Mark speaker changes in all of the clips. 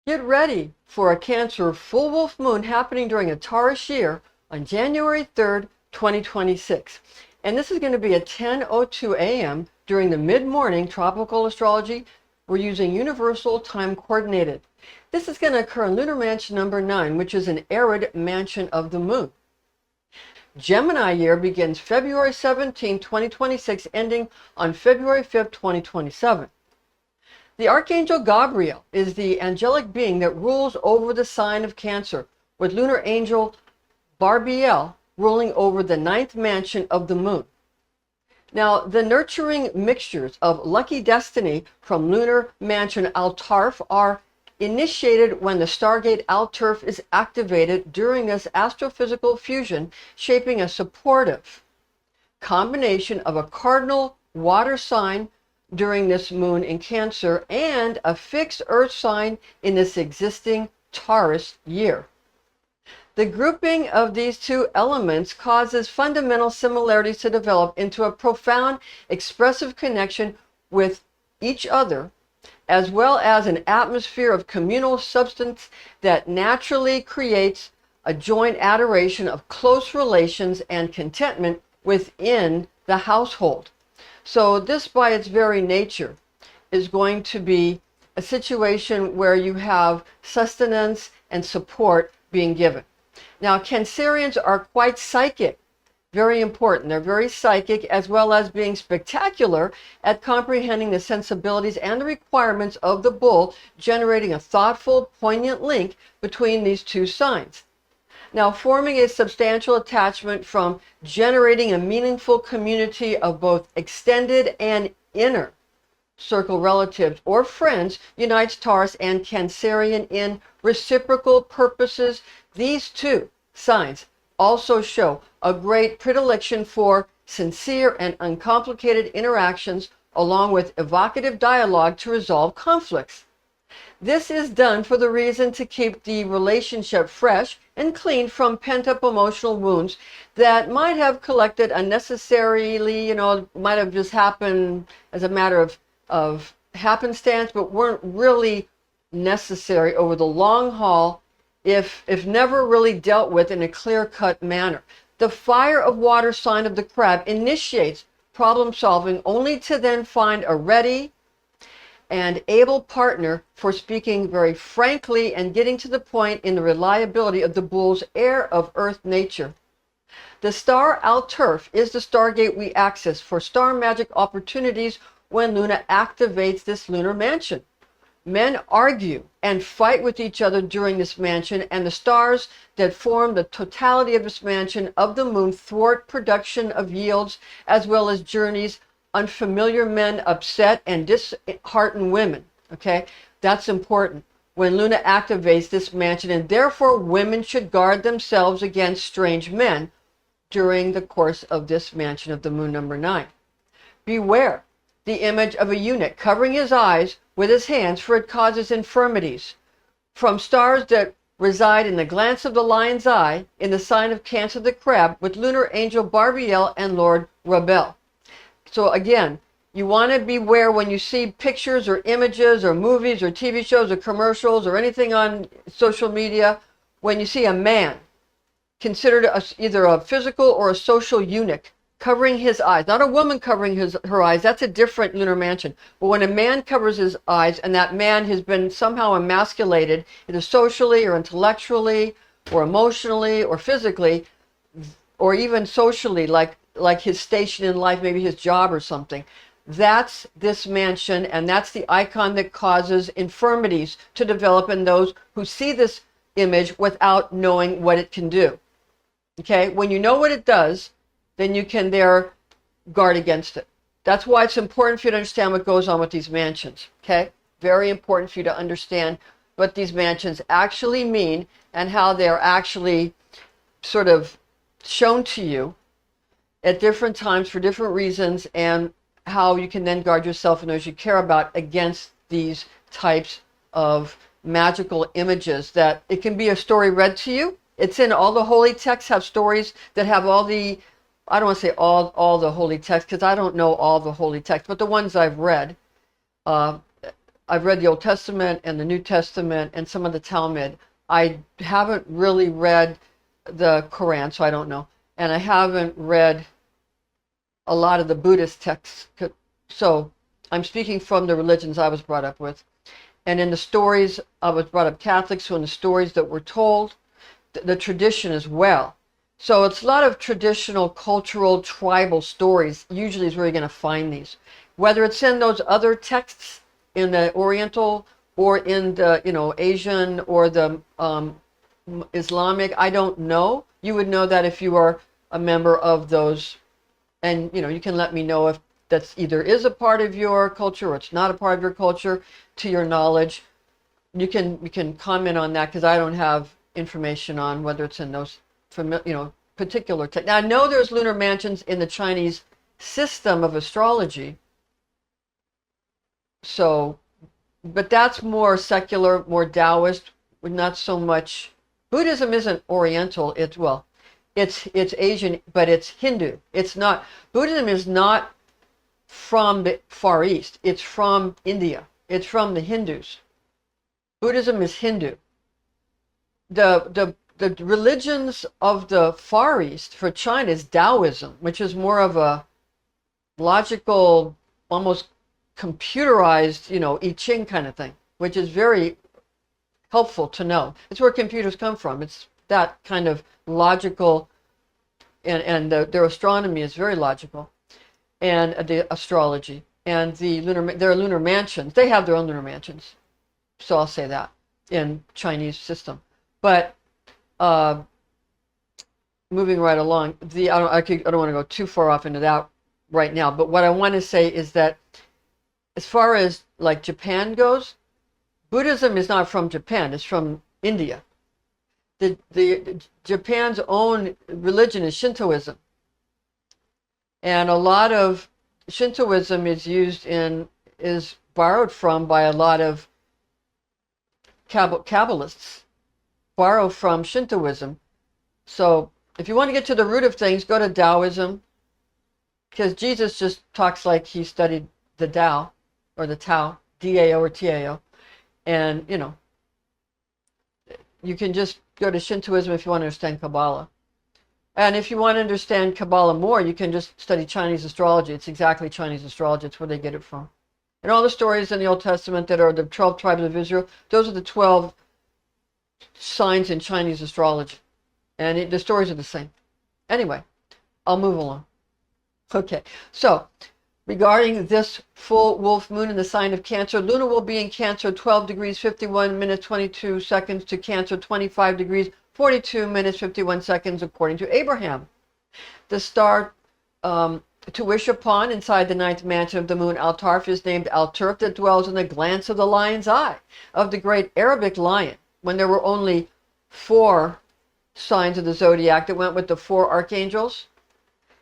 Speaker 1: Get ready for a Cancer full wolf moon happening during a Taurus year on January 3rd, 2026. And this is going to be at 10:02 a.m. during the mid-morning tropical astrology. We're using universal time coordinated. This is going to occur in Lunar Mansion Number 9, which is an Arid Mansion of the moon. Gemini year begins February 17, 2026, ending on February 5th, 2027. The Archangel Gabriel is the angelic being that rules over the sign of Cancer, with Lunar Angel Barbiel ruling over the 9th mansion of the moon. Now, the nurturing mixtures of lucky destiny from Lunar Mansion Alterf are initiated when the Stargate Alterf is activated during this astrophysical fusion, shaping a supportive combination of a cardinal water sign during this moon in Cancer and a fixed earth sign in this existing Taurus year. The grouping of these two elements causes fundamental similarities to develop into a profound expressive connection with each other, as well as an atmosphere of communal substance that naturally creates a joint adoration of close relations and contentment within the household. So this, by its very nature, is going to be a situation where you have sustenance and support being given. Now, Cancerians are quite psychic, very important. They're very psychic, as well as being spectacular at comprehending the sensibilities and the requirements of the bull, generating a thoughtful, poignant link between these two signs. Now, forming a substantial attachment from generating a meaningful community of both extended and inner circle relatives or friends unites Taurus and Cancerian in reciprocal purposes. These two signs also show a great predilection for sincere and uncomplicated interactions, along with evocative dialogue to resolve conflicts. This is done for the reason to keep the relationship fresh and clean from pent-up emotional wounds that might have collected unnecessarily, might have just happened as a matter of happenstance, but weren't really necessary over the long haul if never really dealt with in a clear-cut manner. The fire of water sign of the crab initiates problem solving only to then find a ready and able partner for speaking very frankly and getting to the point in the reliability of the bull's air of earth nature. The star Alterf is the stargate we access for star magic opportunities when Luna activates this lunar mansion. Men argue and fight with each other during this mansion, and the stars that form the totality of this mansion of the moon thwart production of yields, as well as journeys unfamiliar men upset and dishearten women. Okay, that's important when Luna activates this mansion, and therefore women should guard themselves against strange men during the course of this mansion of the moon number 9. Beware the image of a eunuch covering his eyes with his hands, for it causes infirmities. From stars that reside in the glance of the lion's eye in the sign of Cancer the crab, with Lunar Angel Barbiel and Lord Rabel. So again, you want to beware when you see pictures or images or movies or TV shows or commercials or anything on social media, when you see a man considered either a physical or a social eunuch covering his eyes, not a woman covering her eyes, that's a different lunar mansion. But when a man covers his eyes and that man has been somehow emasculated, either socially or intellectually or emotionally or physically, or even socially, like his station in life, maybe his job or something, that's this mansion, and that's the icon that causes infirmities to develop in those who see this image without knowing what it can do. Okay, when you know what it does, then you can there guard against it. That's why it's important for you to understand what goes on with these mansions. Okay, very important for you to understand what these mansions actually mean and how they're actually sort of shown to you at different times for different reasons, and how you can then guard yourself and those you care about against these types of magical images. That it can be a story read to you. It's in all the holy texts have stories that have all the, I don't want to say all the holy texts because I don't know all the holy texts, but the ones I've read, I've read the Old Testament and the New Testament and some of the Talmud. I haven't really read the Quran, so I don't know. And I haven't read a lot of the Buddhist texts. So I'm speaking from the religions I was brought up with. And in the stories, I was brought up Catholic, so in the stories that were told, the tradition as well. So it's a lot of traditional, cultural, tribal stories usually is where you're going to find these. Whether it's in those other texts in the Oriental or in the, Asian or the Islamic, I don't know. You would know that if you are a member of those, and you can let me know if that's either is a part of your culture or it's not a part of your culture, to your knowledge. You can comment on that because I don't have information on whether it's in those particular texts. Now I know there's lunar mansions in the Chinese system of astrology. So, but that's more secular, more Taoist, not so much. Buddhism isn't Oriental. It's Asian, but it's Hindu. It's not. Buddhism is not from the Far East. It's from India. It's from the Hindus. Buddhism is Hindu. The religions of the Far East for China is Taoism, which is more of a logical, almost computerized, I Ching kind of thing, which is very helpful to know. It's where computers come from. It's that kind of logical, and their astronomy is very logical, and the astrology and their lunar mansions. They have their own lunar mansions, so I'll say that in Chinese system. But moving right along, I don't want to go too far off into that right now. But what I want to say is that as far as like Japan goes, Buddhism is not from Japan, it's from India. The Japan's own religion is Shintoism. And a lot of Shintoism is borrowed from by a lot of Kabbalists, borrow from Shintoism. So if you want to get to the root of things, go to Taoism, because Jesus just talks like he studied the Tao, or the Tao, D-A-O or T-A-O. And, you can just go to Shintoism if you want to understand Kabbalah. And if you want to understand Kabbalah more, you can just study Chinese astrology. It's exactly Chinese astrology. It's where they get it from. And all the stories in the Old Testament that are the 12 tribes of Israel, those are the 12 signs in Chinese astrology. And the stories are the same. Anyway, I'll move along. Okay, so regarding this full wolf moon in the sign of Cancer, Luna will be in Cancer 12 degrees 51 minutes 22 seconds to Cancer 25 degrees 42 minutes 51 seconds according to Abraham. The star to wish upon inside the ninth mansion of the moon Alterf is named Alterf, that dwells in the glance of the lion's eye of the great Arabic lion. When there were only 4 signs of the zodiac that went with the 4 archangels,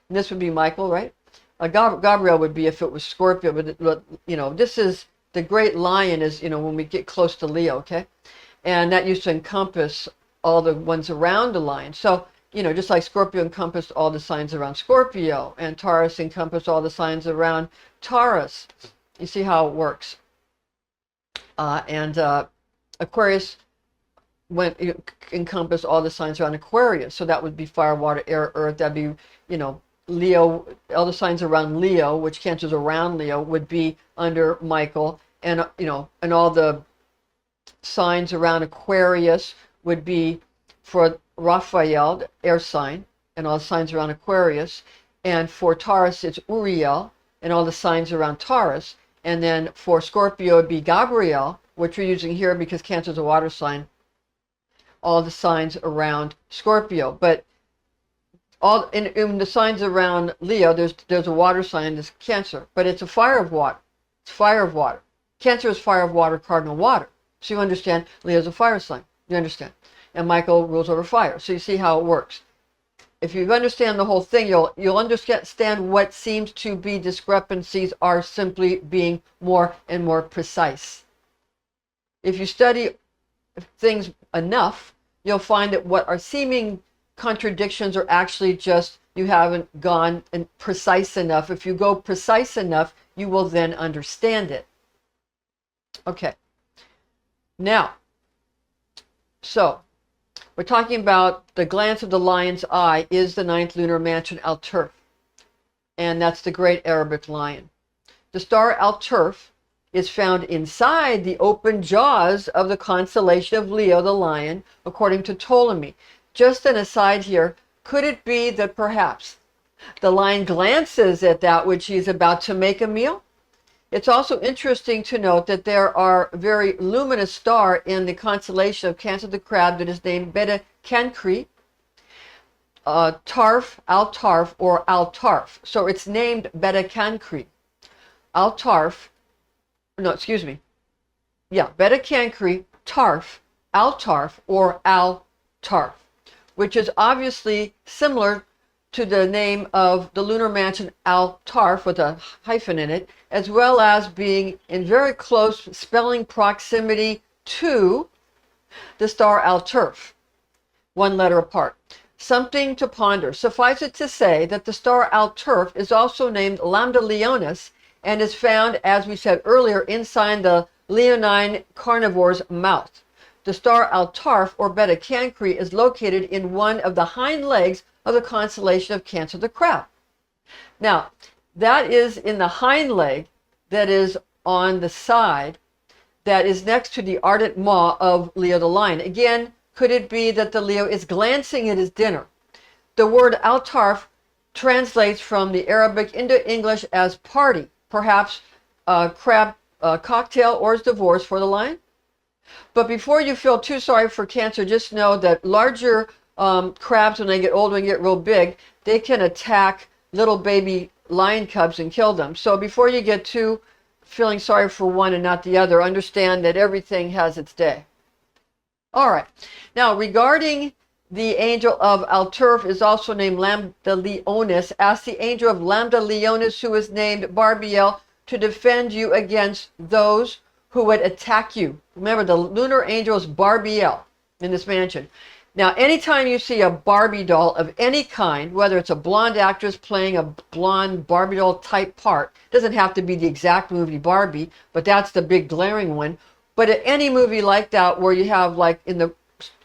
Speaker 1: and this would be Michael, right? Gabriel would be if it was Scorpio, but this is the great lion is, when we get close to Leo, okay? And that used to encompass all the ones around the lion. So, just like Scorpio encompassed all the signs around Scorpio, and Taurus encompassed all the signs around Taurus. You see how it works. And Aquarius encompassed all the signs around Aquarius. So that would be fire, water, air, earth. That'd be, Leo, all the signs around Leo, which Cancer's around Leo, would be under Michael, and and all the signs around Aquarius would be for Raphael, the air sign, and all the signs around Aquarius, and for Taurus it's Uriel, and all the signs around Taurus, and then for Scorpio it'd be Gabriel, which we're using here because Cancer's a water sign, all the signs around Scorpio. But all in the signs around Leo, there's a water sign, there's Cancer, but it's a fire of water. It's fire of water. Cancer is fire of water, cardinal water. So you understand, Leo's a fire sign. You understand? And Michael rules over fire. So you see how it works. if you understand the whole thing, you'll understand what seems to be discrepancies are simply being more and more precise. If you study things enough, you'll find that what are seeming contradictions are actually just you haven't gone and precise enough. If you go precise enough, you will then understand it. Okay. Now, so we're talking about the glance of the lion's eye is the ninth lunar mansion, Alterf, and that's the great Arabic lion. The star Alterf is found inside the open jaws of the constellation of Leo the lion, according to Ptolemy. Just an aside here, could it be that perhaps the lion glances at that which he is about to make a meal? It's also interesting to note that there are a very luminous star in the constellation of Cancer the Crab that is named Beta Cancri, Tarf, Altarf, or Altarf. So it's named Beta Cancri. Altarf, no, excuse me. Yeah, Beta Cancri, Tarf, Altarf, or Altarf, which is obviously similar to the name of the lunar mansion Altarf with a hyphen in it, as well as being in very close spelling proximity to the star Alterf, one letter apart. Something to ponder. Suffice it to say that the star Alterf is also named Lambda Leonis and is found, as we said earlier, inside the leonine carnivore's mouth. The star Altarf, or Beta Cancri, is located in one of the hind legs of the constellation of Cancer the Crab. Now, that is in the hind leg, that is on the side, that is next to the ardent maw of Leo the lion. Again, could it be that the Leo is glancing at his dinner? The word Altarf translates from the Arabic into English as party, perhaps crab cocktail or as divorce for the lion. But before you feel too sorry for Cancer, just know that larger crabs, when they get older and get real big, they can attack little baby lion cubs and kill them. So before you get too feeling sorry for one and not the other, understand that everything has its day. All right. Now, regarding the angel of Alterf is also named Lambda Leonis. Ask the angel of Lambda Leonis, who is named Barbiel, to defend you against those who would attack you. Remember, the lunar angel is Barbiel in this mansion. Now, anytime you see a Barbie doll of any kind, whether it's a blonde actress playing a blonde Barbie doll type part, doesn't have to be the exact movie Barbie, but that's the big glaring one. But at any movie like that, where you have, like in the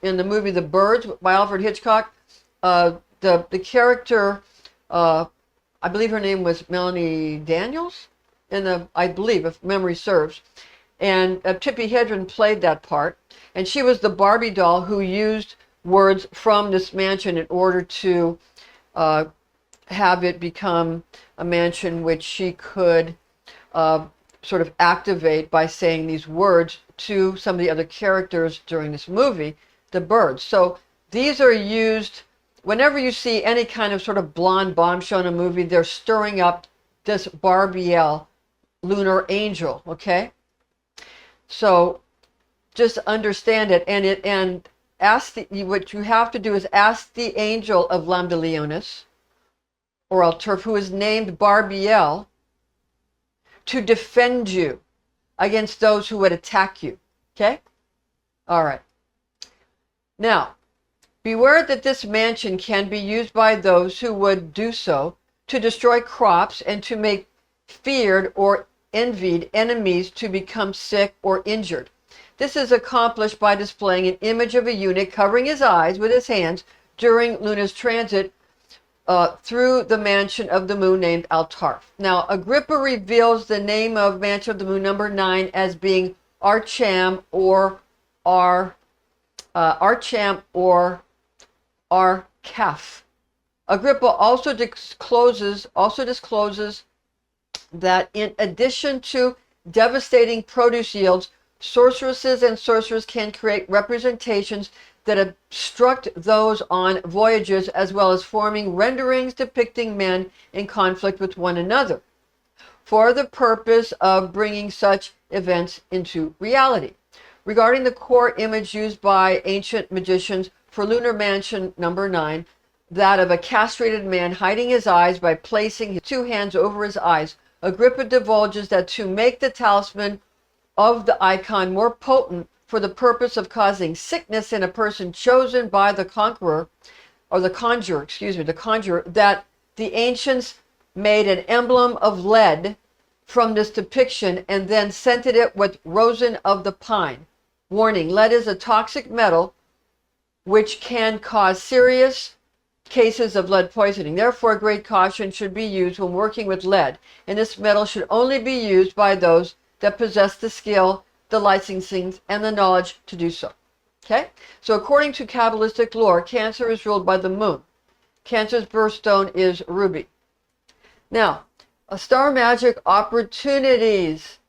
Speaker 1: movie The Birds by Alfred Hitchcock, the character, I believe her name was Melanie Daniels, I believe, if memory serves, and Tippi Hedren played that part, and she was the Barbie doll who used words from this mansion in order to have it become a mansion which she could sort of activate by saying these words to some of the other characters during this movie, The Birds. So these are used whenever you see any kind of sort of blonde bombshell in a movie, they're stirring up this Barbiel lunar angel, okay? So just understand it, and what you have to do is ask the angel of Lambda Leonis, or Alterf, who is named Barbiel, to defend you against those who would attack you. Okay? All right. Now, beware that this mansion can be used by those who would do so to destroy crops and to make feared or envied enemies to become sick or injured. This is accomplished by displaying an image of a eunuch covering his eyes with his hands during Luna's transit through the mansion of the moon named Altarf. Now, Agrippa reveals the name of mansion of the moon number 9 as being Archam or Archam or Arcaf. Agrippa also discloses that in addition to devastating produce yields, sorceresses and sorcerers can create representations that obstruct those on voyages, as well as forming renderings depicting men in conflict with one another, for the purpose of bringing such events into reality. Regarding the core image used by ancient magicians for Lunar Mansion number 9, that of a castrated man hiding his eyes by placing his two hands over his eyes. Agrippa divulges that to make the talisman of the icon more potent for the purpose of causing sickness in a person chosen by the conqueror, or the conjurer, that the ancients made an emblem of lead from this depiction and then scented it with rosin of the pine. Warning, lead is a toxic metal which can cause serious cases of lead poisoning. Therefore, great caution should be used when working with lead, and this metal should only be used by those that possess the skill, the licensing, and the knowledge to do so. Okay? So according to Kabbalistic lore, Cancer is ruled by the moon. Cancer's birthstone is ruby. Now, star magic opportunities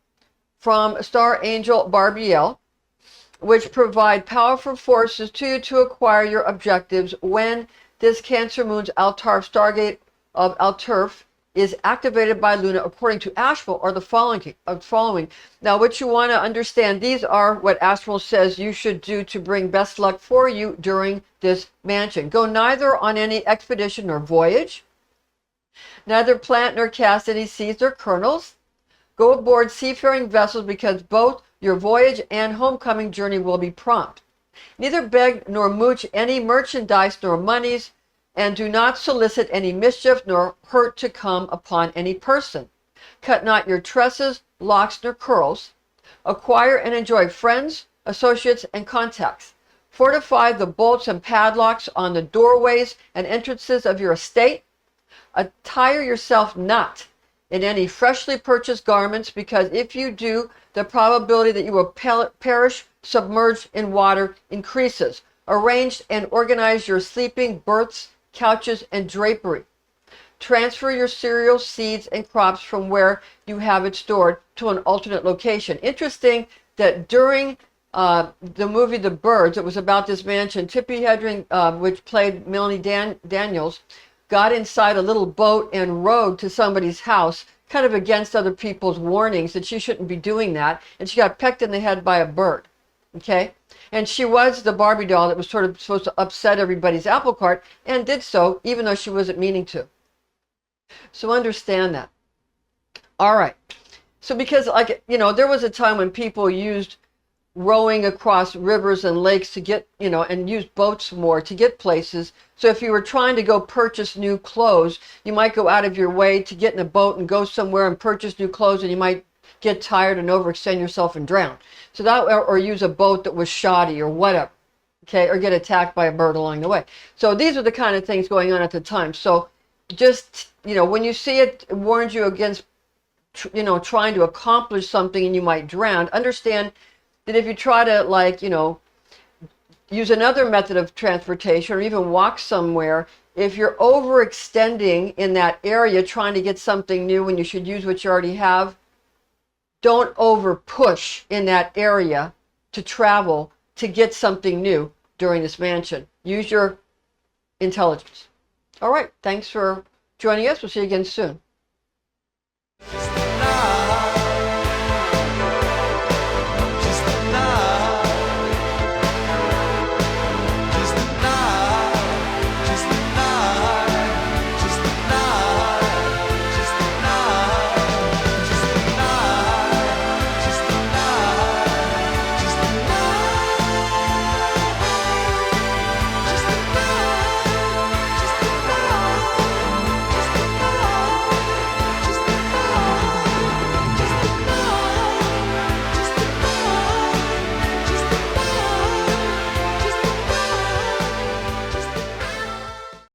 Speaker 1: from Star Angel Barbiel, which provide powerful forces to you to acquire your objectives when this Cancer moon's Alterf Stargate of Alterf is activated by Luna, according to Astral, are the following. Now, what you want to understand, these are what Astral says you should do to bring best luck for you during this mansion. Go neither on any expedition nor voyage. Neither plant nor cast any seeds or kernels. Go aboard seafaring vessels because both your voyage and homecoming journey will be prompt. Neither beg nor mooch any merchandise nor monies, and do not solicit any mischief nor hurt to come upon any person. Cut not your tresses, locks, nor curls. Acquire and enjoy friends, associates, and contacts. Fortify the bolts and padlocks on the doorways and entrances of your estate. Attire yourself not in any freshly purchased garments, because if you do, the probability that you will perish submerged in water increases. Arrange and organize your sleeping, berths, couches, and drapery. Transfer your cereals, seeds, and crops from where you have it stored to an alternate location. Interesting that during the movie The Birds, it was about this mansion, Tippi Hedren, which played Melanie Daniels, got inside a little boat and rowed to somebody's house, kind of against other people's warnings that she shouldn't be doing that, and she got pecked in the head by a bird. Okay? And she was the Barbie doll that was sort of supposed to upset everybody's apple cart, and did so, even though she wasn't meaning to. So understand that. All right. So because, like, you know, there was a time when people used rowing across rivers and lakes to get, you know, and used boats more to get places. So if you were trying to go purchase new clothes, you might go out of your way to get in a boat and go somewhere and purchase new clothes, and you might get tired and overextend yourself and drown. So that, or use a boat that was shoddy or whatever, okay, or get attacked by a bird along the way. So these are the kind of things going on at the time. So just, you know, when you see it, it warns you against, you know, trying to accomplish something and you might drown. Understand that if you try to, like, you know, use another method of transportation or even walk somewhere, if you're overextending in that area trying to get something new when you should use what you already have, don't over push in that area to travel to get something new during this mansion. Use your intelligence. All right. Thanks for joining us. We'll see you again soon.